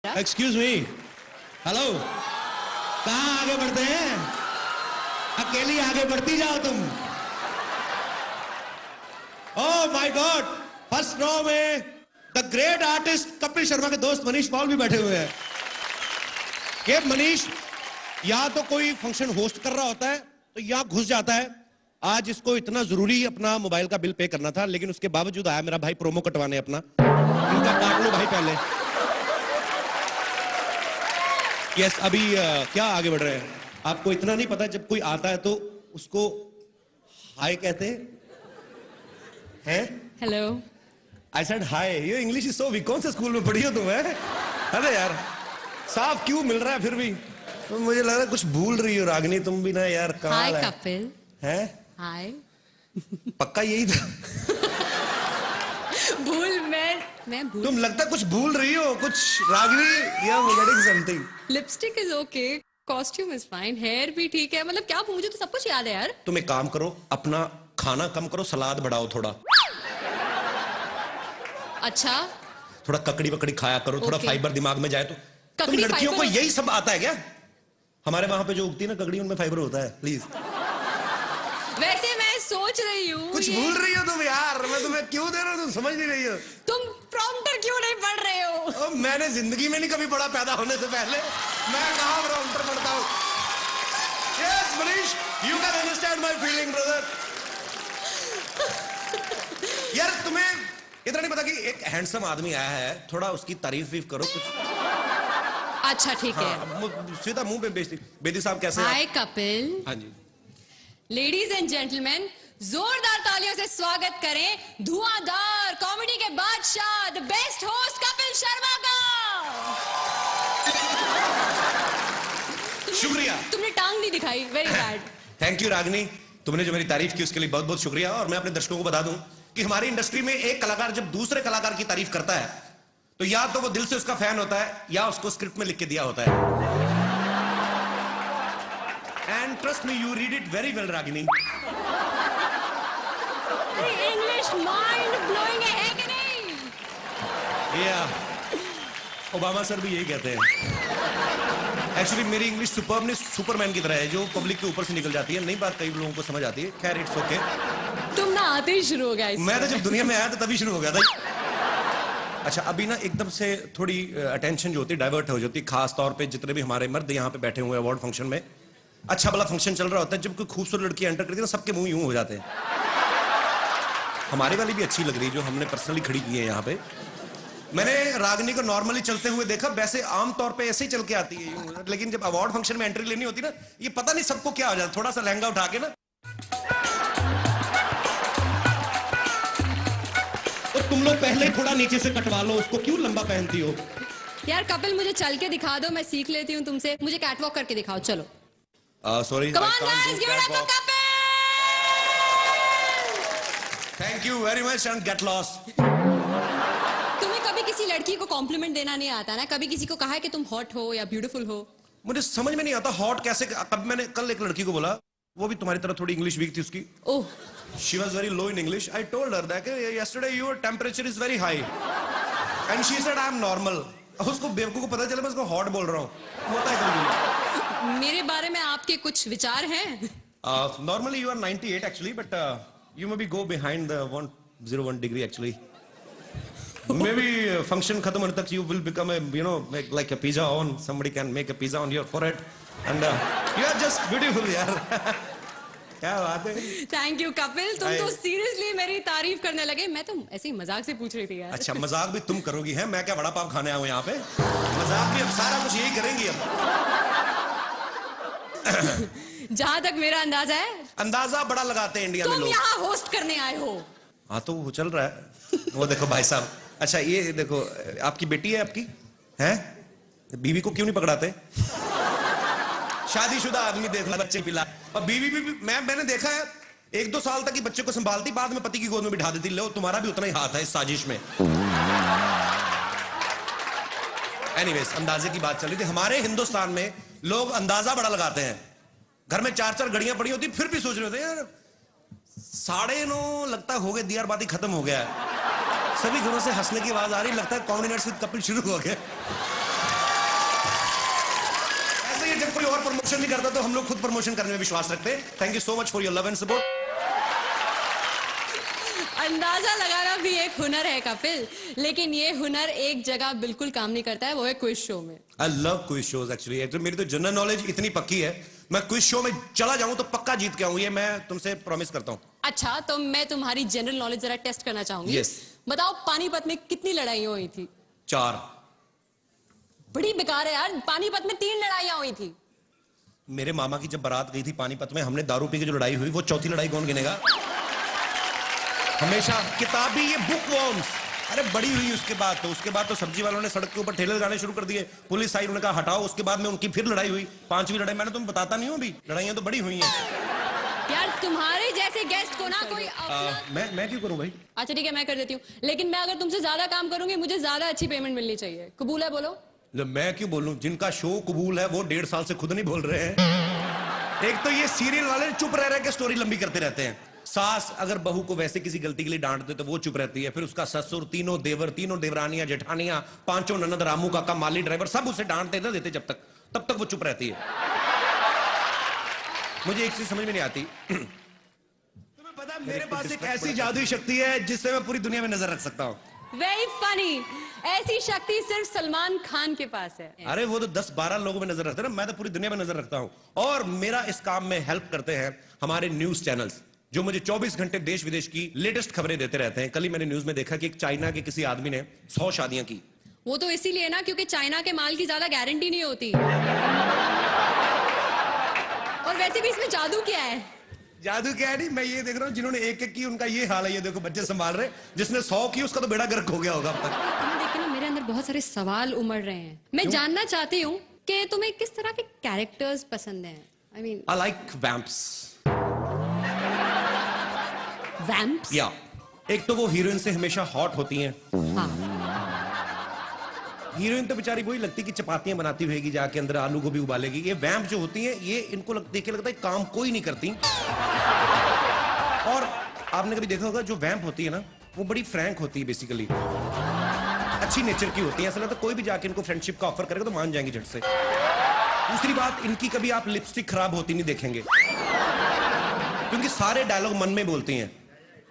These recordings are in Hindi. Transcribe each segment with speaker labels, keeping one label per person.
Speaker 1: एक्सक्यूज मी, हेलो, कहाँ आगे बढ़ते हैं? अकेली आगे बढ़ती जाओ तुम। Oh my God, first row में the great artist Kapil Sharma के दोस्त मनीष पॉल भी बैठे हुए हैं। ये मनीष या तो कोई फंक्शन होस्ट कर रहा होता है तो यहाँ घुस जाता है। आज इसको इतना जरूरी अपना मोबाइल का बिल पे करना था, लेकिन उसके बावजूद आया मेरा भाई प्रोमो कटवाने अपना। इनका काट लो भाई पहले। यस, अभी क्या आगे बढ़ रहे हैं? आपको इतना नहीं पता, जब कोई आता है तो उसको हाय कहते हैं।
Speaker 2: हेलो,
Speaker 1: आई सेड हाय। ये इंग्लिश इज सो वीक। कौन से स्कूल में पढ़ी हो तुम? अरे यार, साफ क्यों मिल रहा है फिर भी? तो मुझे लग रहा है कुछ भूल रही हो रागिनी तुम भी ना यार।
Speaker 2: हाय कपिल।
Speaker 1: है
Speaker 2: हाय।
Speaker 1: पक्का यही था?
Speaker 2: भूल मैं भूल।
Speaker 1: तुम लगता कुछ भूल रही हो कुछ रागिनी, या getting something.
Speaker 2: Lipstick is okay, costume is fine, hair भी ठीक है। मतलब क्या, मुझे तो सब कुछ याद है यार।
Speaker 1: तुम एक काम करो, अपना खाना कम करो, सलाद बढ़ाओ थोड़ा।
Speaker 2: अच्छा,
Speaker 1: थोड़ा ककड़ी वकड़ी खाया करो, थोड़ा फाइबर दिमाग में जाए तो। तुम लड़कियों को यही सब आता है क्या? हमारे वहां पे जो उगती है ना ककड़ी, उनमें फाइबर होता है। प्लीज।
Speaker 2: वैसे मैं सोच रही हूँ
Speaker 1: कुछ भूल रही हो तुम यार। मैं तुम्हें क्यों दे रहा हूँ, तुम समझ नहीं रही हो।
Speaker 2: तुम प्रॉम्प्टर क्यों नहीं पढ़ रहे हो?
Speaker 1: मैंने जिंदगी में नहीं कभी पढ़ा, पैदा होने से पहले। मैं कहाँ प्रॉम्प्टर पढ़ता हूँ। Yes Manish, you can understand my feeling brother. यार तुम्हें इतना नहीं पता कि एक हैंडसम आदमी आया है, थोड़ा उसकी तारीफ भी करो कुछ।
Speaker 2: अच्छा ठीक है।
Speaker 1: सीधा मुंह पे बेइज्जती। बेदी साहब कैसे हैं?
Speaker 2: हाय कपिल।
Speaker 1: हाँ जी।
Speaker 2: लेडीज एंड जेंटलमैन, जोरदार तालियों से स्वागत करें धुआंधार कॉमेडी के बादशाह, the best host Kapil Sharma का।
Speaker 1: शुक्रिया।
Speaker 2: तुमने टांग नहीं दिखाई, very bad.
Speaker 1: Thank you Ragini, तुमने जो मेरी तारीफ की उसके लिए बहुत बहुत शुक्रिया। और मैं अपने दर्शकों को बता दूं कि हमारी इंडस्ट्री में एक कलाकार जब दूसरे कलाकार की तारीफ करता है तो या तो वो दिल से उसका फैन होता है या उसको स्क्रिप्ट में लिख के दिया होता है। And trust me, you read it very well Ragini.
Speaker 2: English mind blowing है कि नहीं?
Speaker 1: ओबामा सर भी यही कहते हैं। एक्चुअली मेरी इंग्लिश सुपरमैन की तरह है, जो पब्लिक के ऊपर से निकल जाती है। नई बात कई लोगों को समझ आती है। खैर इट्स ओके।
Speaker 2: तुम ना आते ही शुरू हो गया।
Speaker 1: मैं तो जब दुनिया में आया तो तभी शुरू हो गया था। अच्छा, अभी ना एकदम से थोड़ी अटेंशन जो होती है डाइवर्ट हो जाती है, खास तौर पे जितने भी हमारे मर्द यहाँ पे बैठे हुए अवार्ड फंक्शन में। अच्छा भला फंक्शन चल रहा होता है, जब कोई खूबसूरत लड़की एंटर करती है ना, सबके मुंह यूं हो जाते हैं। हमारे वाली भी अच्छी लग रही है जो हमने पर्सनली खड़ी की है यहाँ पे। मैंने रागिनी को नॉर्मली चलते हुए देखा, वैसे आमतौर पे ऐसे ही चल के आती है यूं, लेकिन जब अवार्ड फंक्शन में एंट्री लेनी होती ना, ये पता नहीं सबको क्या हो जाता, थोड़ा सा लहंगा उठा के ना। तो तुम लोग पहले थोड़ा नीचे से कटवा लो उसको, क्यों लंबा पहनती हो?
Speaker 2: यार कपिल, मुझे चल के दिखा दो, मैं सीख लेती हूँ तुमसे। मुझे कैटवॉक करके दिखाओ, चलो।
Speaker 1: Sorry.
Speaker 2: Come on guys, give it up for Kapil!
Speaker 1: Thank you very much and get lost.
Speaker 2: तुम्हें कभी किसी लड़की को कॉम्प्लीमेंट देना नहीं आता ना? कभी किसी को कहा है कि तुम हॉट हो या ब्यूटीफुल हो?
Speaker 1: मुझे समझ में नहीं आता हॉट कैसे। कब मैंने कल एक लड़की को बोला, वो भी तुम्हारी तरह थोड़ी इंग्लिश वीक थी उसकी।
Speaker 2: ओह।
Speaker 1: She was very low in English. I told her that yesterday your temperature is very high, and she said I am normal. उसको बेवकूफ को पता चला मैं उसको हॉट बोल रहा हूँ। होता है कभी।
Speaker 2: मेरे बारे में आपके कुछ विचार हैं?
Speaker 1: Normally you are 98 actually, but you maybe go behind the 101 degree actually. Maybe function खत्म होने तक you will become a like a pizza on. Somebody can make a pizza on your forehead, and you are just beautiful यार। क्या बात है।
Speaker 2: थैंक यू कपिल, तुम तो सीरियसली मेरी तारीफ करने लगे। मैं तो ऐसे ही मजाक से पूछ रही थी यार।
Speaker 1: अच्छा, मजाक भी तुम करोगी? है मैं क्या बड़ा पाव खाने आया हूँ यहाँ पे? मजाक भी अब सारा कुछ यही करेंगी अब।
Speaker 2: जहां तक मेरा अंदाजा है,
Speaker 1: अंदाजा बड़ा लगाते हैं इंडिया में लोग।
Speaker 2: तुम यहाँ होस्ट करने आए हो।
Speaker 1: हाँ तो वो चल रहा है। वो देखो भाई साहब। अच्छा ये देखो, आपकी बेटी है आपकी? है? बीवी को क्यों नहीं पकड़ाते? शादीशुदा आदमी देख ला, बच्चे पिला। और बीवी भी मैंने देखा है 1-2 साल तक ही बच्चे को संभालती, बाद में पति की गोद में बिठा देती। लो तुम्हारा भी उतना ही हाथ है इस साजिश में। एनीवेज, अंदाजे की बात चल रही थी। हमारे हिंदुस्तान में लोग अंदाजा बड़ा लगाते हैं। घर में 4-4 घड़ियां पड़ी होती, फिर भी सोच रहे होते हैं यार 9:30 लगता हो गए, दियार बाती खत्म हो गया है। सभी घरों से हंसने की आवाज आ रही, लगता है कॉमेडी नाइट्स विद कपिल शुरू हो गया। प्रमोशन नहीं करता, तो हम लोग खुद प्रमोशन करने में विश्वास रखते हैं। Thank you so much for your love and support.
Speaker 2: अंदाजा लगाना भी एक हुनर है कपिल, लेकिन ये हुनर एक जगह बिल्कुल काम नहीं करता है, वो है क्विज शो में।
Speaker 1: I love quiz shows actually. मेरी तो जनरल नॉलेज इतनी पक्की है, मैं क्विज शो में चला जाऊं तो पक्का जीत के आऊं, ये मैं तुमसे प्रॉमिस करता हूं।
Speaker 2: अच्छा, तो मैं तुम्हारी जनरल नॉलेज जरा टेस्ट करना चाहूंगी।
Speaker 1: Yes.
Speaker 2: बताओ, पानीपत में कितनी लड़ाइयां हुई थी?
Speaker 1: 4।
Speaker 2: बड़ी बेकार है यार, पानीपत में 3 लड़ाइयां हुई थी।
Speaker 1: मेरे मामा की जब बारात गई थी पानीपत में, हमने दारू पी के जो लड़ाई हुई, वो चौथी लड़ाई कौन गिनेगा? हमेशा किताबी ये बुक वॉर्म्स। अरे बड़ी हुई उसके बाद तो सब्जी वालों ने सड़क के ऊपर ठेले लगाने शुरू कर दिए, पुलिस आई, उन्होंने कहा हटाओ, उसके बाद में उनकी फिर लड़ाई हुई, 5वीं लड़ाई। मैंने तुम्हें बताता नहीं हूं अभी, लड़ाइयां तो बड़ी हुई हैं
Speaker 2: यार तुम्हारे जैसे गेस्ट को ना कोई
Speaker 1: मैं क्यों करूं भाई?
Speaker 2: अच्छा ठीक है, मैं कर देती हूँ, लेकिन मैं अगर तुमसे ज्यादा काम करूंगी, मुझे ज्यादा अच्छी पेमेंट मिलनी चाहिए। कबूल है? बोलो।
Speaker 1: मैं क्यों बोलूं? जिनका शो कबूल है वो 1.5 साल से खुद नहीं बोल रहे हैं। एक तो ये सीरियल वाले चुप रह के स्टोरी लंबी करते रहते हैं। सास अगर बहू को वैसे किसी गलती के लिए डांट दे तो वो चुप रहती है, फिर उसका ससुर, तीनों देवर, तीनों देवरानियां, जेठानियां, 5 ननद, रामू काका, माली ड्राइवर, सब उसे डांटते न देते तब तक वो चुप रहती है। मुझे एक चीज समझ में नहीं आती, तुम्हें पता है मेरे पास एक ऐसी जादुई शक्ति है जिससे मैं पूरी दुनिया में नजर रख सकता हूँ।
Speaker 2: Very funny. ऐसी शक्ति सिर्फ सलमान खान के पास है।
Speaker 1: अरे वो तो 10-12 लोगों में नजर रखते हैं ना, मैं तो पूरी दुनिया में नजर रखता हूं। और मेरा इस काम में हेल्प करते हैं हमारे न्यूज चैनल्स, जो मुझे 24 घंटे देश विदेश की लेटेस्ट खबरें देते रहते हैं। कल ही मैंने न्यूज में देखा कि एक चाइना के किसी आदमी ने 100 शादियां की।
Speaker 2: वो तो इसीलिए ना, क्योंकि चाइना के माल की ज्यादा गारंटी नहीं होती। और वैसे भी इसमें जादू क्या है?
Speaker 1: जादू क्या है? नहीं, मैं ये देख रहा हूँ जिन्होंने एक की उनका ये हाल है। ये देखो बच्चे संभाल रहे, जिसने 100 की उसका तो बेड़ा गर्क हो गया होगा अब तक।
Speaker 2: तुम्हें देख के ना मेरे अंदर बहुत सारे सवाल उमड़ रहे हैं। मैं जानना चाहती हूँ कि तुम्हें किस तरह के कैरेक्टर्स पसंद हैं? I mean,
Speaker 1: I like vamps.
Speaker 2: Vamps?
Speaker 1: या एक तो वो हीरोइन से हमेशा हॉट होती हैं।
Speaker 2: हाँ।
Speaker 1: हीरोइन तो बेचारी वही लगती कि चपातियां बनाती होगी जाके, अंदर आलू को भी उबालेगी। ये वैम्प जो होती हैं, ये इनको देख के लगता है काम कोई नहीं करती। और आपने कभी देखा होगा जो वैम्प होती है ना, वो बड़ी फ्रैंक होती है, बेसिकली अच्छी नेचर की होती है। ऐसा लगता है कोई भी जाके इनको फ्रेंडशिप का ऑफर करेगा तो मान जाएंगी झट से। दूसरी बात, इनकी कभी आप लिपस्टिक खराब होती नहीं देखेंगे, क्योंकि सारे डायलॉग मन में बोलती हैं।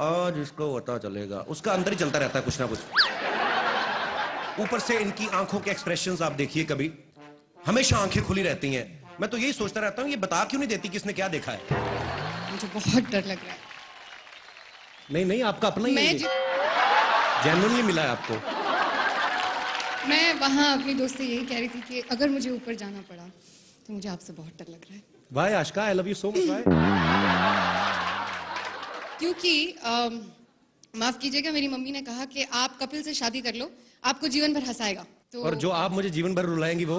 Speaker 1: आज इसको पता चलेगा, उसका अंदर ही चलता रहता है कुछ ना कुछ। ऊपर से इनकी आंखों के एक्सप्रेशंस आप देखिए, कभी हमेशा आंखें खुली रहती हैं। मैं तो यही सोचता रहता हूँ, ये बता क्यों नहीं देती किसने क्या देखा है।
Speaker 3: मुझे बहुत डर लग रहा है।
Speaker 1: नहीं, आपका अपना ही
Speaker 3: मैं
Speaker 1: जेन्युइनली मिला है आपको।
Speaker 3: मैं वहां अपनी दोस्त से यही कह रही थी कि अगर मुझे ऊपर जाना पड़ा तो मुझे आपसे बहुत डर लग रहा है।
Speaker 1: Why Ashika, I love you so much. Why?
Speaker 3: क्योंकि माफ कीजिएगा, मेरी मम्मी ने कहा कि आप कपिल से शादी कर लो, आपको जीवन भर हंसाएगा। तो
Speaker 1: और जो आप मुझे जीवन भर रुलाएंगी वो?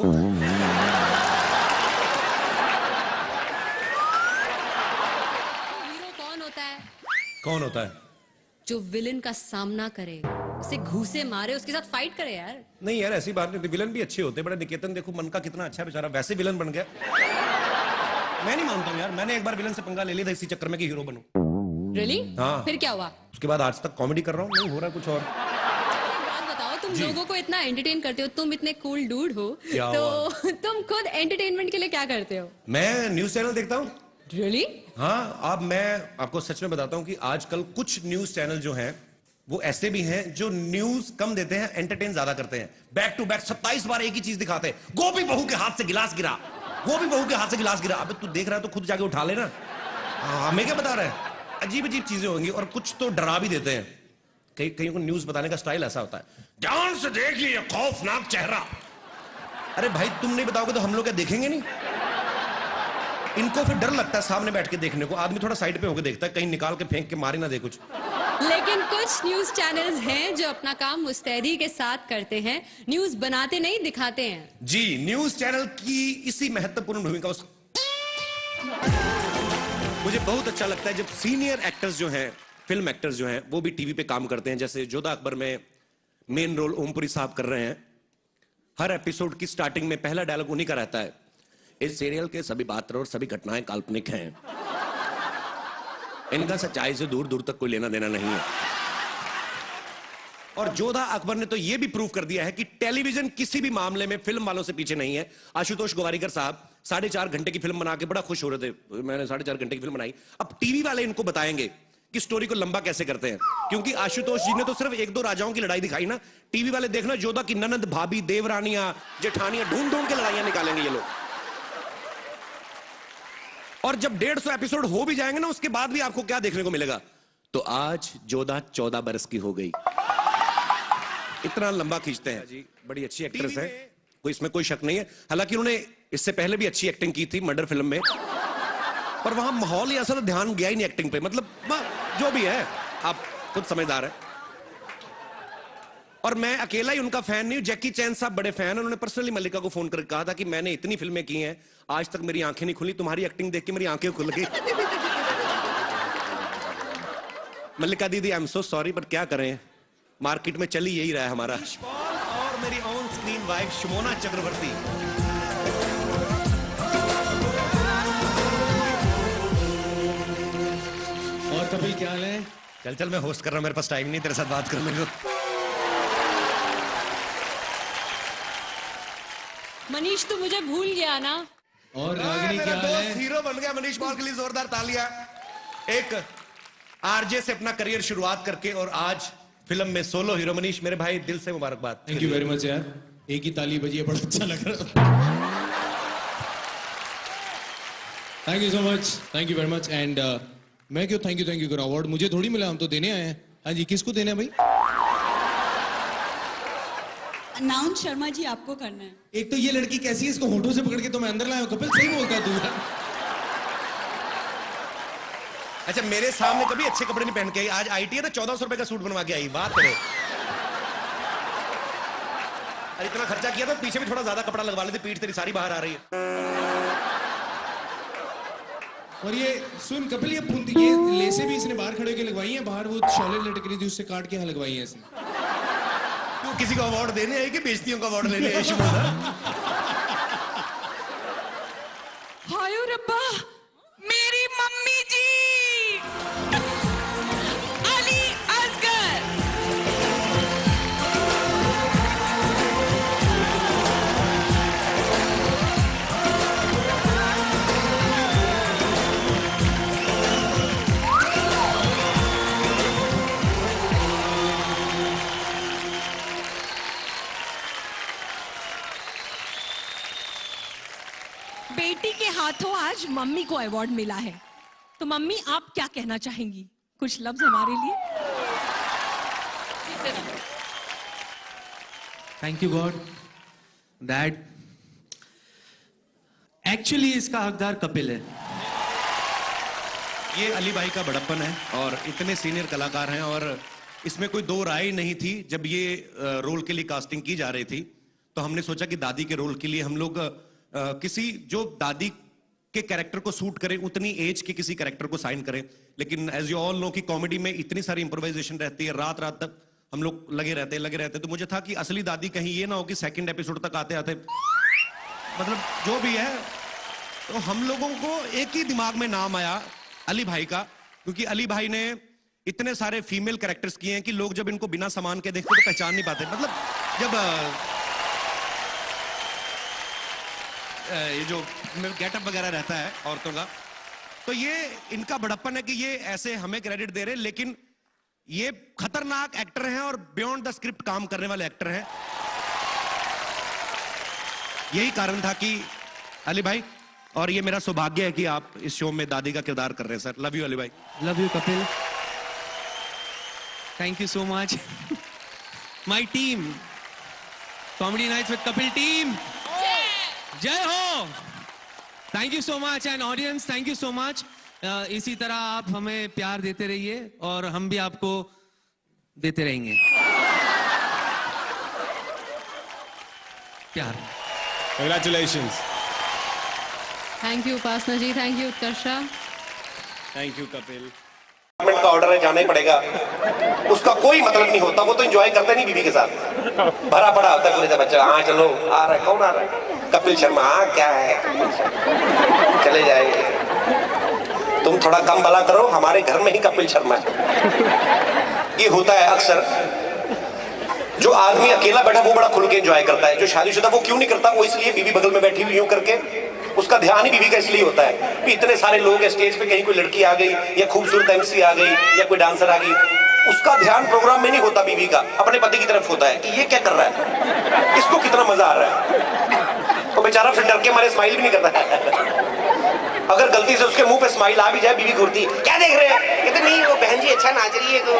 Speaker 2: हीरो कौन होता है?
Speaker 1: कौन होता है?
Speaker 2: जो विलन का सामना करे, उसे घूसे मारे, उसके साथ फाइट करे यार।
Speaker 1: नहीं यार, ऐसी बात नहीं, विलन भी अच्छे होते हैं। बड़ा निकेतन देखो, मन का कितना अच्छा बेचारा, वैसे विलन बन गया। मैं नहीं मानता हूँ यार, मैंने एक बार विलन से पंगा ले लिया था इसी चक्कर में कि हीरो बनूं।
Speaker 2: रियली?
Speaker 1: हाँ।
Speaker 2: फिर क्या हुआ?
Speaker 1: उसके बाद आज तक कॉमेडी कर रहा हूँ, नहीं हो रहा कुछ और।
Speaker 2: एक बात बताओ, तुम लोगों को इतना एंटरटेन करते हो, तुम इतने कूल डूड हो,
Speaker 1: क्या
Speaker 2: तो तुम खुद एंटरटेनमेंट के लिए क्या करते हो?
Speaker 1: मैं न्यूज चैनल देखता हूँ।
Speaker 2: रियली?
Speaker 1: हाँ, अब मैं आपको सच में बताता हूँ कि आजकल कुछ न्यूज चैनल जो हैं वो ऐसे भी हैं जो न्यूज कम देते हैं, एंटरटेन ज्यादा करते हैं। बैक टू बैक 27 बार एक ही चीज दिखाते हैं। गोभी बहू के हाथ से गिलास गिरा, गोभी बहू के हाथ से गिलास गिरा। अबे तू देख रहा है तो खुद जाके उठा लेना। हमें क्या बता रहा है? अजीब अजीब चीजें होंगी, और कुछ तो डरा भी देते हैं। कहीं को न्यूज बताने का स्टाइल ऐसा होता है, ध्यान से देखिए खौफनाक चेहरा। अरे भाई, तुम नहीं बताओगे तो हम लोग क्या देखेंगे नहीं? इनको फिर डर लगता है सामने बैठ के देखने को। आदमी थोड़ा साइड पे होकर देखता है, कहीं निकाल के फेंक के मारे ना दे कुछ।
Speaker 2: लेकिन कुछ न्यूज चैनल्स हैं जो अपना काम मुस्तैदी के साथ करते हैं, न्यूज बनाते नहीं, दिखाते हैं।
Speaker 1: जी, न्यूज चैनल की इसी महत्वपूर्ण भूमिका मुझे बहुत अच्छा लगता है जब सीनियर एक्टर्स जो हैं, फिल्म एक्टर्स जो हैं, वो भी टीवी पे काम करते हैं। जैसे जोधा अकबर में मेन रोल ओमपुरी साहब कर रहे हैं। हर एपिसोड की स्टार्टिंग में पहला डायलॉग उन्हीं का रहता है, इस सीरियल के सभी पात्र और सभी घटनाएं काल्पनिक हैं, इनका सच्चाई से दूर दूर तक कोई लेना देना नहीं है। और जोधा अकबर ने तो यह भी प्रूव कर दिया है कि टेलीविजन किसी भी मामले में फिल्म वालों से पीछे नहीं है। आशुतोष गोवारिकर साहब 4.5 घंटे की फिल्म बना के बड़ा खुश हो रहे थे, मैंने 4.5 घंटे की फिल्म बनाई। अब टीवी वाले इनको बताएंगे कि स्टोरी को लंबा कैसे करते हैं, क्योंकि आशुतोष जी ने तो सिर्फ 1-2 राजाओं की लड़ाई दिखाई ना। टीवी वाले देखना जोधा की ननद, भाभी, देवरानियां, जेठानियां ढूंढ ढूंढ के लड़ाइयां निकालेंगे ये लोग। और जब 150 एपिसोड हो भी जाएंगे ना, उसके बाद भी आपको क्या देखने को मिलेगा? तो आज जोधा 14 बरस की हो गई। इतना लंबा खींचते हैं जी। बड़ी अच्छी एक्ट्रेस है, कोई इसमें कोई शक नहीं है। हालांकि उन्होंने इससे पहले भी अच्छी एक्टिंग की थी मर्डर फिल्म में, पर वहां माहौल ही ऐसा ध्यान गया ही नहीं एक्टिंग पे। मतलब जो भी है, आप खुद समझदार है। और मैं अकेला ही उनका फैन नहीं हूं, जैकी चैन साहब बड़े फैन हैं। उन्होंने पर्सनली मल्लिका को फोन करके कहा था कि मैंने इतनी फिल्में की हैं, आज तक मेरी आंखें नहीं खुली, तुम्हारी एक्टिंग देख के मेरी आंखें खुल गई। मल्लिका दीदी, I am so sorry, but क्या करें, मार्केट में चली यही रहा है हमारा। और मेरी ऑन स्क्रीन वाइफ शमोना चक्रवर्ती।
Speaker 4: और कपिल क्या हाल है?
Speaker 1: चल मैं होस्ट कर रहा हूं, मेरे पास टाइम नहीं तेरे साथ बात करने को।
Speaker 2: मनीष तू मुझे भूल गया ना।
Speaker 4: और रागिनी क्या हाल है?
Speaker 1: हीरो बन गया मनीष पॉल के लिए जोरदार तालियां। एक आरजे से अपना करियर शुरुआत करके और आज फिल्म में सोलो हीरो। मनीष मेरे भाई, दिल से मुबारकबाद।
Speaker 4: थैंक यू वेरी मच यार, एक ही ताली बजी है, बड़ा अच्छा लग रहा है। Thank you so much, thank you very much. And मैं क्यों थैंक यू करूं? अवार्ड मुझे थोड़ी मिला, हम तो देने आए हैं। हाँ जी, किसको देना है भाई?
Speaker 2: अनाउंस शर्मा जी आपको करना है।
Speaker 4: एक तो ये लड़की कैसी है, इसको होठों से पकड़ के तो मैं अंदर लाया हूं। कपिल सही बोलता है तू यार।
Speaker 1: अच्छा, मेरे सामने कभी अच्छे कपड़े नहीं पहन के आई, आज आईटी है तो 1400 रुपए का सूट बनवा के आई। बात करो, अरे इतना खर्चा किया तो पीछे भी थोड़ा ज्यादा कपड़ा लगवा लेते, पीठ तेरी सारी बाहर आ रही है।
Speaker 4: और ये सुन कपिल, ये लेसे भी इसने बाहर खड़े होकर लगवाई हैं, बाहर वो शॉले लटक रही थी उससे काट के यहाँ लगवाई है इसने।
Speaker 1: तू किसी को अवार्ड देने आई कि बेइज्जतियों का अवार्ड लेने आई? शमोना,
Speaker 2: हाय रब्बा, मेरी मम्मी जी अली असगर। बेटी के हाथों आज मम्मी को अवार्ड मिला है, तो मम्मी आप क्या कहना चाहेंगी? कुछ लफ्ज हमारे लिए।
Speaker 5: Thank you God that actually इसका हकदार कपिल है।
Speaker 1: ये अली भाई का बड़प्पन है और इतने सीनियर कलाकार हैं और इसमें कोई दो राय नहीं थी। जब ये रोल के लिए कास्टिंग की जा रही थी तो हमने सोचा कि दादी के रोल के लिए हम लोग किसी जो दादी के कैरेक्टर को सूट करे, उतनी एज के किसी कैरेक्टर को साइन करें। लेकिन एज यू ऑल नो कि कॉमेडी में इतनी सारी इंप्रोवाइजेशन रहती है, रात रात तक हम लोग लगे रहते। तो मुझे था कि असली दादी कहीं ये ना हो कि सेकंड एपिसोड तक आते आते, मतलब जो भी है, तो हम लोगों को एक ही दिमाग में नाम आया अली भाई का, क्योंकि अली भाई ने इतने सारे फीमेल कैरेक्टर्स किए हैं कि लोग जब इनको बिना सामान के देखते तो पहचान नहीं पाते। मतलब जब ये जो गेटअप वगैरह रहता है औरतों का, तो ये इनका बड़प्पन है कि ये ऐसे हमें क्रेडिट दे रहे हैं, लेकिन ये खतरनाक एक्टर हैं और बियॉन्ड द स्क्रिप्ट काम करने वाले एक्टर हैं। यही कारण था कि अली भाई, और ये मेरा सौभाग्य है कि आप इस शो में दादी का किरदार कर रहे हैं। सर, लव यू अली भाई।
Speaker 5: Love you Kapil, thank you so much. My team, comedy nights with Kapil team, जय हो। Thank you so much and audience, thank you so much. इसी तरह आप हमें प्यार देते रहिए और हम भी आपको देते रहेंगे प्यार।
Speaker 4: Congratulations.
Speaker 3: Thank you Upasana ji, thank you Utkarsha.
Speaker 4: Thank you Kapil.
Speaker 1: Government का ऑर्डर है, जाना ही पड़ेगा। उसका कोई मतलब नहीं होता, वो तो एंजॉय करते नहीं बीवी के साथ, भरा पड़ा होता है पूरे बच्चा। हाँ चलो, आ रहा है, कौन आ रहा है? कपिल शर्मा। हाँ क्या है, चले जाएंगे। तुम थोड़ा कम भला करो, हमारे घर में ही कपिल शर्मा है। ये होता है अक्सर जो आदमी अकेला बैठा वो बड़ा खुल के एंजॉय करता है, जो शादीशुदा वो क्यों नहीं करता? वो इसलिए बीवी बगल में बैठी हुई यूं करके, उसका ध्यान ही बीवी का इसलिए होता है कि इतने सारे लोग स्टेज पे, कहीं कोई लड़की आ गई या खूबसूरत एमसी आ गई या कोई डांसर आ गई, उसका ध्यान प्रोग्राम में नहीं होता, बीवी का अपने पति की तरफ होता है कि ये क्या कर रहा है, इसको कितना मजा आ रहा है। तो बेचारा फिर डर के मारे स्माइल भी नहीं करता है। अगर गलती से उसके मुंह पे स्माइल आ भी जाए, बीवी घूरती, क्या देख रहे हैं? कहते नहीं वो बहन जी अच्छा नाच रही है, तो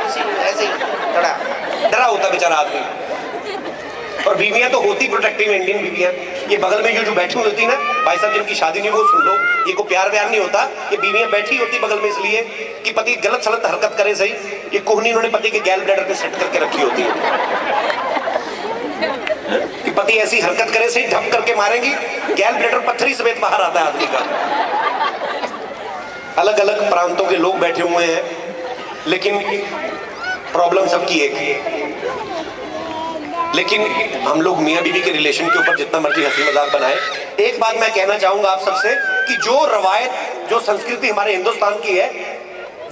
Speaker 1: ऐसे ही थोड़ा डरा होता बेचारा आदमी। और बीवियां तो होती प्रोटेक्टिव इंडियन बीवियां, ये बगल में जो बैठी हुई होती ना, भाई साहब जिनकी शादी नहीं वो सुन लो, ये को प्यार व्यार नहीं होता, ये बीवियां बैठी होती बगल में इसलिए कि पति गलत सलत हरकत करे सही, ये कोहनी उन्होंने पति के गैल ब्लैडर पे सेट करके रखी होती है कि पति ऐसी हरकत करे सही, ढप करके मारेंगी, गैल ब्लैडर पत्थरी समेत बाहर आता है आदमी का। अलग अलग प्रांतों के लोग बैठे हुए हैं, लेकिन प्रॉब्लम सबकी एक है। लेकिन हम लोग मियां बीवी के रिलेशन के ऊपर जितना मर्जी हंसी मजाक बनाए, एक बात मैं कहना चाहूंगा आप सबसे कि जो रवायत, जो संस्कृति हमारे हिंदुस्तान की है,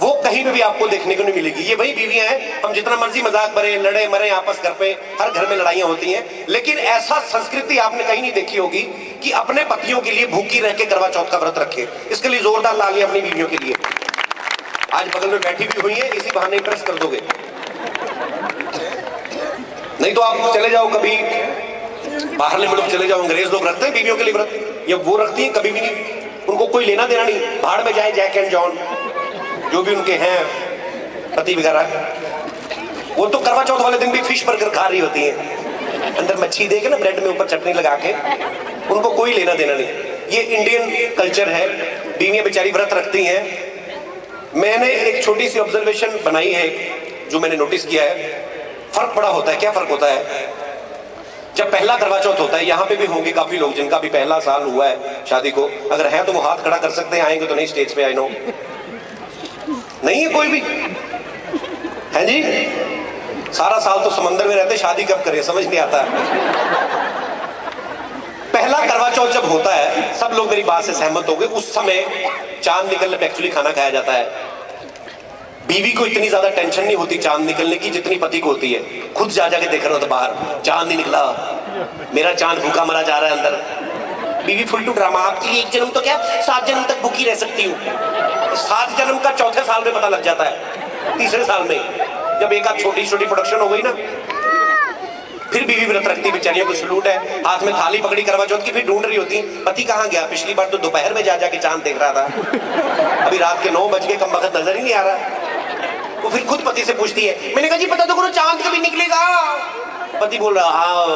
Speaker 1: वो कहीं पे भी आपको देखने को नहीं मिलेगी। ये वही बीवियां हैं, हम जितना मर्जी मजाक बने, लड़े मरे आपस, घर पे हर घर में लड़ाइयां होती हैं, लेकिन ऐसा संस्कृति आपने कहीं नहीं देखी होगी कि अपने पतियों के लिए भूखी रह के करवा चौथ का व्रत रखे। इसके लिए जोरदार तालियां अपनी बीवियों के लिए। आज बगल में बैठी भी हुई है, इसी बहाने इंप्रेस कर दोगे, नहीं तो आप चले जाओ कभी बाहरले मुल्क चले जाओ, अंग्रेज लोग रखते हैं बीवियों के लिए व्रत, या वो रखती है कभी भी नहीं, उनको कोई लेना देना नहीं, भाड़ में जाए जैक एंड जॉन जो भी उनके हैं पति वगैरह, वो तो करवा चौथ वाले दिन भी फिश बर्गर खा रही होती हैं, अंदर मच्छी दे के ना ब्रेड में ऊपर चटनी लगा के, उनको कोई लेना देना नहीं। ये इंडियन कल्चर है, बीवियां बेचारी व्रत रखती हैं। मैंने एक छोटी सी ऑब्जर्वेशन बनाई है जो मैंने नोटिस किया है, फर्क बड़ा होता है। क्या फर्क होता है? जब पहला करवा चौथ होता है, यहाँ पे भी होंगे काफी लोग जिनका भी पहला साल हुआ है शादी को, अगर है तो वो हाथ खड़ा कर सकते हैं, आएंगे तो नहीं स्टेज पे, आई नो नहीं है कोई भी, है जी, सारा साल तो समंदर में रहते, शादी कब करें समझ नहीं आता। पहला करवा चौथ जब होता है, सब लोग मेरी बात से सहमत होंगे, उस समय चांद निकलने पे एक्चुअली खाना खाया जाता है। बीवी को इतनी ज्यादा टेंशन नहीं होती चांद निकलने की जितनी पति को होती है। खुद जा जाके देख रहा होता बाहर, चांद नहीं निकला, मेरा चांद भूखा मरा जा रहा है अंदर। बीवी फुल टू ड्रामा, आपकी एक जन्म तो क्या 7 जन्म तक भूखी रह सकती हूँ। 7 जन्म का चौथे साल में पता लग जाता है, तीसरे साल में जब एक आध छोटी छोटी प्रोडक्शन हो गई ना, फिर बीवी व्रत रखती, बेचारियों को सलूट है, हाथ में थाली पकड़ी करवा चौथ की, फिर ढूंढ रही होती पति कहाँ गया। पिछली बार तो दोपहर में जा जाके चांद देख रहा था, अभी रात के 9 बज के कम वक्त नजर ही नहीं आ रहा। वो फिर खुद पति से पूछती है, मैंने कहा जी पता तो करो चांद कभी निकलेगा। पति बोल रहा, हाँ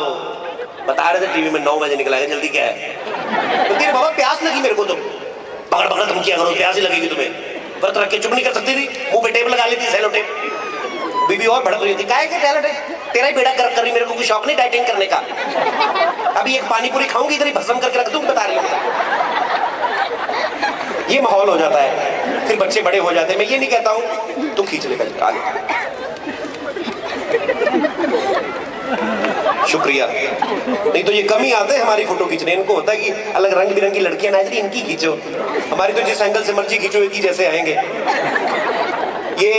Speaker 1: बता रहे थे टीवी में 9 बजे निकला है, जल्दी क्या है? तो तेरे बाबा प्यास लगी मेरे को, तो पकड़ पकड़ तुम क्या करो, प्यास ही लगेगी तुम्हें, व्रत रख के चुप नहीं कर सकती थी, मुंह पे टेप लगा लेती, सेलो टेप। बीवी और भड़क रही थी, काहे के सेलो टेप, तेरा ही बेड़ा कर रही, मेरे को कोई शौक नहीं डाइटिंग करने का, अभी एक पानी पूरी खाऊंगी इधर ही भस्म करके रख दूं, बता रही हूँ। ये माहौल हो जाता है, फिर बच्चे बड़े हो जाते हैं। मैं ये नहीं कहता हूं तुम खींच ले आगे, शुक्रिया, नहीं तो ये कम ही आते हैं हमारी फोटो खींचने। इनको होता है कि अलग रंग बिरंगी लड़कियां नाच रही, इनकी खींचो, हमारी तो जिस एंगल से मर्जी खींचो एक ही जैसे आएंगे। ये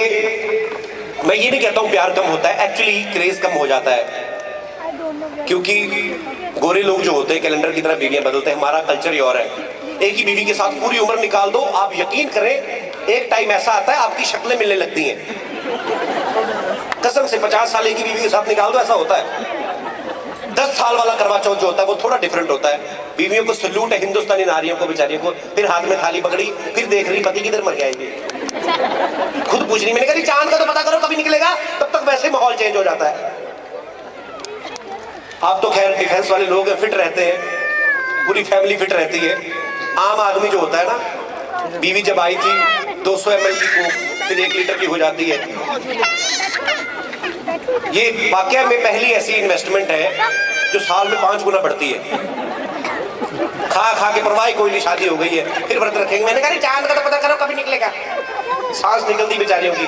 Speaker 1: मैं ये नहीं कहता हूं प्यार कम होता है, एक्चुअली क्रेज कम हो जाता है, क्योंकि गोरे लोग जो होते हैं कैलेंडर की तरह बीवियां बदलते हैं, हमारा कल्चर ही और है। एक ही बीवी के साथ पूरी उम्र निकाल दो, आप यकीन करें एक टाइम ऐसा आता है आपकी शक्लें मिलने लगती हैं, कसम से। 50 साल की बीवी के साथ निकाल दो, ऐसा होता है। 10 साल वाला करवा चौथ जो होता है वो थोड़ा डिफरेंट होता है। बीवियों को सल्यूट है, हिंदुस्तानी नारियों को, बेचारियों को। फिर हाथ में थाली पकड़ी, फिर देख रही पति किधर मर गया ये, खुद पूछ रही, मैंने कहा चांद का तो पता करो कभी निकलेगा, तब तक वैसे माहौल चेंज हो जाता है। आप तो खैर डिफेंस वाले लोग हैं, फिट रहते हैं, पूरी फैमिली फिट रहती है। आम आदमी जो होता है ना, बीवी जब आई थी 200 ml की कोक फिर 1 लीटर की हो जाती है। ये वाकया में पहली ऐसी इन्वेस्टमेंट है जो साल में 5 गुना बढ़ती है। खा खा के परवाह कोई नहीं, शादी हो गई है, फिर व्रत रखेंगे। मैंने कहा चांद का तो पता करो कभी निकलेगा, सांस निकलती बेचारियों की।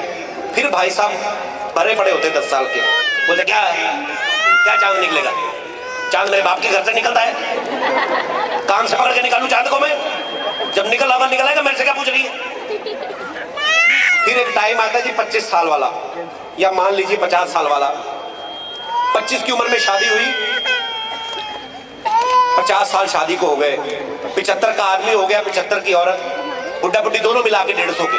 Speaker 1: फिर भाई साहब भरे पड़े होते 10 साल के, बोलते क्या क्या चांद निकलेगा, चांद मेरे बाप के घर से निकलता है, कान से पकड़ के निकालूं चांद को मैं, जब निकल आवा निकलेगा, मेरे से क्या पूछ रही है। फिर एक टाइम आता है जी 25 साल वाला, या मान लीजिए 50 साल वाला, 25 की उम्र में शादी हुई, 50 साल शादी को हो गए, 75 का आदमी हो गया, 75 की औरत, बुढ़ा बुढ़ी दोनों मिला के 150 के।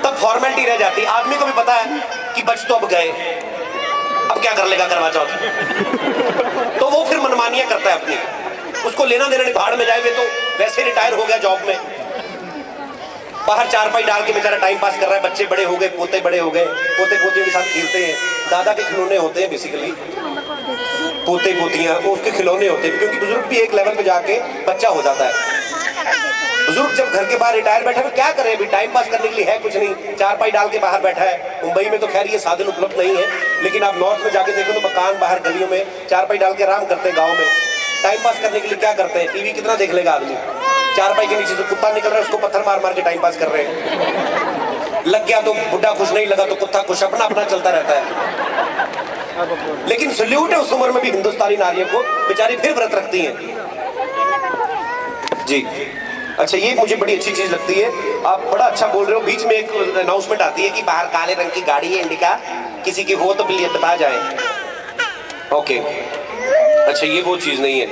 Speaker 1: तब फॉर्मेलिटी रह जाती। आदमी को भी पता है कि बच तो अब गए, अब क्या कर लेगा करवा चौथ, तो वो फिर मनमानियां करता है अपनी। उसको लेना देना नहीं, भाड़ में जाए, वे तो वैसे रिटायर हो गया जॉब में, बाहर चारपाई डाल के बेचारा टाइम पास कर रहा है। बच्चे बड़े हो गए, पोते बड़े हो गए, पोते पोतियों के साथ खेलते हैं। दादा के खिलौने होते हैं बेसिकली, पोते पोतियां वो उसके खिलौने होते हैं, क्योंकि बुजुर्ग भी एक लेवल पे जाके बच्चा हो जाता है। बुजुर्ग जब घर के बाहर रिटायर बैठा है, क्या करे, अभी टाइम पास करने के लिए है कुछ नहीं, चारपाई डाल के बाहर बैठा है। मुंबई में तो खैर ये साधन उपलब्ध नहीं है, लेकिन आप नॉर्थ में जाके देखो तो मकान बाहर गलियों में चारपाई डाल के आराम करते हैं। गाँव में टाइम पास करने के लिए क्या करते हैं, टीवी कितना देख लेगा आदमी, चारपाई के नीचे से कुत्ता निकल रहा है, उसको पत्थर मार मार के टाइम पास कर रहे हैं। लग गया तो बुढ़ा खुश, नहीं लगा तो कुत्ता खुश, अपना अपना चलता रहता है। लेकिन सल्यूट है उस उम्र में भी हिंदुस्तानी नारियों को, बेचारी फिर व्रत रखती हैं जी। अच्छा, ये मुझे बड़ी अच्छी चीज लगती है, आप बड़ा अच्छा बोल रहे हो। बीच में एक अनाउंसमेंट आती है कि बाहर काले रंग की गाड़ी है इंडिका, किसी की हो तो प्लीज बता जाए। ओके, अच्छा ये वो चीज नहीं है,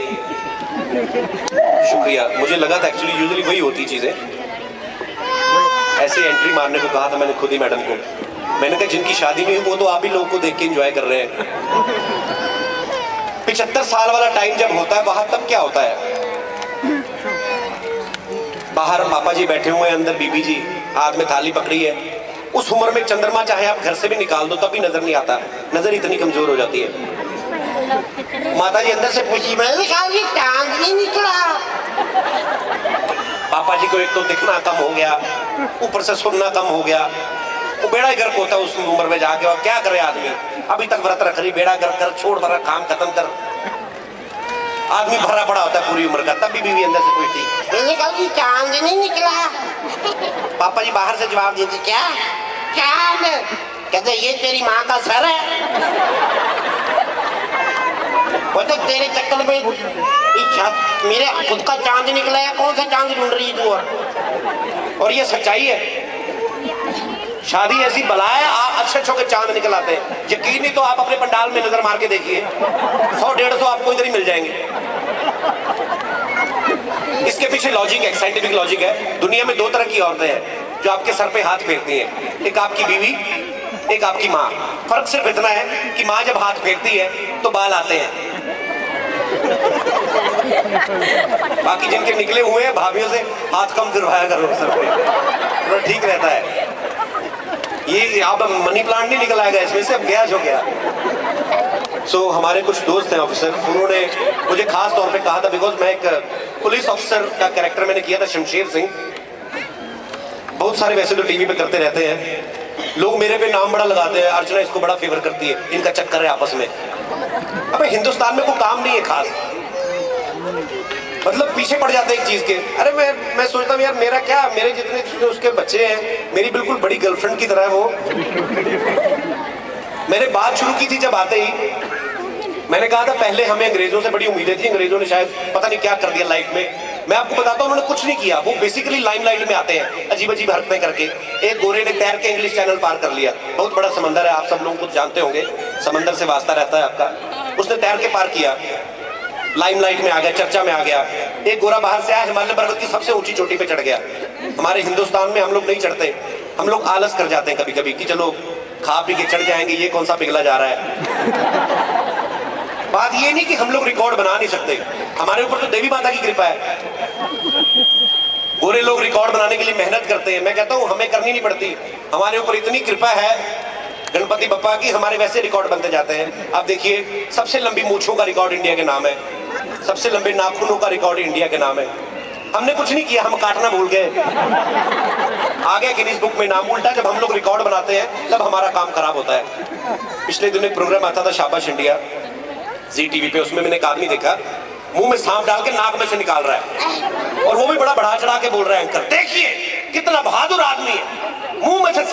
Speaker 1: शुक्रिया। मुझे लगा था एक्चुअली यूजुअली वही होती चीजें। ऐसे एंट्री मारने को कहा था मैंने खुद ही मैडम को। मैंने कहा जिनकी शादी नहीं हुई वो तो आप ही लोगों को देख के एंजॉय कर रहे हैं। 75 साल वाला टाइम जब होता है वहां, तब क्या होता है, बाहर पापा जी बैठे हुए हैं, अंदर बीबी जी हाथ में थाली पकड़ी है। उस उम्र में चंद्रमा चाहे आप घर से भी निकाल दो तब भी नजर नहीं आता, नजर इतनी कमजोर हो जाती है। माता जी अंदर से पूछी, मैंने कहा ये चांद नहीं निकला। पापा जी को एक तो दिखना कम हो गया, ऊपर से सुनना कम हो गया, वो बेड़ा गर्क होता है उस उम्र में जाके। और क्या करे आदमी, अभी तक व्रत रख रही, बेड़ा गर्क कर, छोड़ भरा काम खत्म कर। आदमी भरा पड़ा होता है पूरी उम्र का, तब भी बीवी अंदर से पूछती, मैंने कहा कि चांद नहीं निकला। पापा जी बाहर से जवाब देते, क्या चांद? कहते ये तेरी माँ का सर है। वो तो तेरे चक्कर में मेरे खुद का चांद निकला है, कौन सा चांद ढूंढ रही है तू? और ये सच्चाई है, शादी ऐसी बला है, आप अच्छे अच्छे के चांद निकल आते हैं। यकीन नहीं तो आप अपने पंडाल में नजर मार के देखिए, 100-150 आपको इधर ही मिल जाएंगे। इसके पीछे लॉजिक है, साइंटिफिक लॉजिक है। दुनिया में 2 तरह की औरतें हैं जो आपके सर पे हाथ फेरती हैं, एक आपकी बीवी, एक आपकी माँ। फर्क सिर्फ इतना है कि माँ जब हाथ फेरती है तो बाल आते हैं, बाकी जिनके निकले हुए हैं भाभियों से हाथ कम फिरवाया करो सर पे, तो ठीक रहता है। ये अब मनी प्लांट नहीं निकल आएगा इसमें से, अब गैस हो गया। सो हमारे कुछ दोस्त हैं ऑफिसर, उन्होंने मुझे खास तौर पे कहा था, बिकॉज मैं एक पुलिस ऑफिसर का कैरेक्टर मैंने किया था, शमशेर सिंह। बहुत सारे वैसे तो टीवी पे करते रहते हैं लोग, मेरे पे नाम बड़ा लगाते हैं, अर्चना इसको बड़ा फेवर करती है, इनका चक्कर है आपस में। अबे हिंदुस्तान में कोई काम नहीं है खास, मतलब पीछे पड़ जाते हैं एक चीज के। अरे मैं सोचता हूँ यार मेरा क्या, मेरे जितने उसके बच्चे हैं, मेरी बिल्कुल बड़ी गर्लफ्रेंड की तरह है वो। मैंने बात शुरू की थी जब आते ही, मैंने कहा था पहले हमें अंग्रेजों से बड़ी उम्मीदें थी, अंग्रेजों ने शायद पता नहीं क्या कर दिया लाइफ में। मैं आपको बताता हूँ उन्होंने कुछ नहीं किया, वो बेसिकली लाइमलाइट में आते हैं अजीब अजीब हरकतें करके। एक गोरे ने तैर के इंग्लिश चैनल पार कर लिया, बहुत बड़ा समंदर है, आप सब लोग कुछ जानते होंगे, समंदर से वास्ता रहता है आपका। उसने तैर के पार किया, लाइमलाइट में आ गया, चर्चा में आ गया। एक गोरा बाहर से आया, हिमालय पर्वत की सबसे ऊंची चोटी पे चढ़ गया। हमारे हिंदुस्तान में हम लोग नहीं चढ़ते, हम लोग आलस कर जाते हैं कभी कभी कि चलो खा पी के चढ़ जाएंगे, ये कौन सा पिघला जा रहा है। बात ये नहीं कि हम लोग रिकॉर्ड बना नहीं सकते, हमारे ऊपर तो देवी माता की कृपा है। गोरे लोग रिकॉर्ड बनाने के लिए मेहनत करते हैं, मैं कहता हूँ हमें करनी नहीं पड़ती, हमारे ऊपर इतनी कृपा है गणपति बप्पा की, हमारे वैसे रिकॉर्ड बनते जाते हैं। आप देखिए सबसे लंबी मूंछों का रिकॉर्ड इंडिया के नाम है, सबसे लंबे नाखूनों का रिकॉर्ड इंडिया के नाम है। हमने कुछ नहीं किया, हम काटना भूल गए, आ गया गिनीज बुक में नाम। उल्टा जब हम लोग रिकॉर्ड बनाते हैं तब हमारा काम खराब होता है। पिछले दिन एक प्रोग्राम आता था शाबाश इंडिया, जी टीवी पे, उसमें मैंने एक आदमी देखा मुंह में सांप डाल के नाक में से निकाल रहा है, और वो भी बड़ा बढ़ा चढ़ा के बोल रहा है, एंकर देखिए कितना बहादुर आदमी है, मुंह में से